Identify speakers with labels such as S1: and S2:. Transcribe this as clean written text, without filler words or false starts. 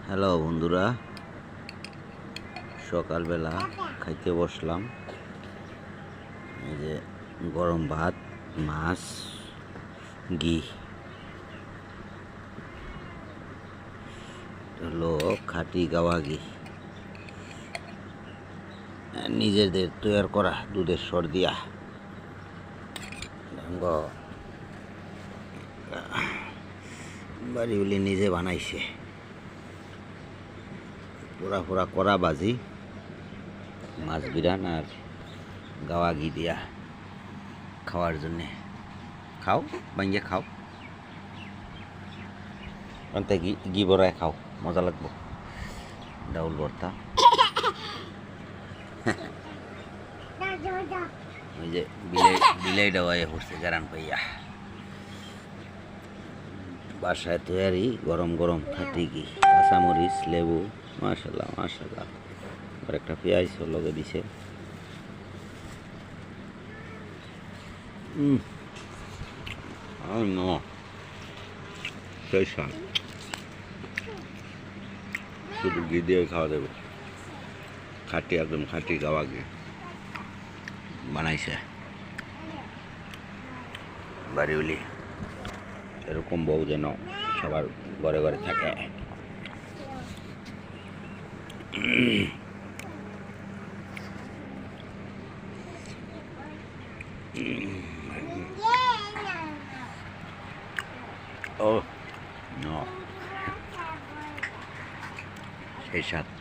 S1: Hello বন্ধুরা, সকালবেলা খাইতে বসলাম। এই যে গরম ভাত, মাছ, ঘি হলো খাঁটি গাওয়া ঘি, নিজেদের তৈরি করা দুধের সর দিয়া বাড়ি বলি নিজে বানাইছে। পোড়া পোড়া করা বাজি, মাছ বিরান আর গাওয়া ঘি দিয়া খাওয়ার জন্যে। খাও, ভাঙ্গে খাও, অন্তে ঘি বড়ায় খাও, মজা লাগবো। ডাউল ভর্তা, ওই যে বিলাই ডাওয়ায় পড়ছে গারান পাইয়া। বাসায় তৈরি গরম গরম খাঁটি ঘি, কাঁচামরিচ, লেবু, মাশাল্লাহ মাশাল্লাহ। আর একটা পেঁয়াজ লগে দিছে। সেই স্বাদ, শুধু ঘি দিয়ে খাওয়া দেবে। খাঁটি, একদম খাঁটি গাওয়া ঘি বানাইছে বাড়িওলি। এরকম বউ যেন সবার ঘরে ঘরে থাকে। ও no, সেই সাথে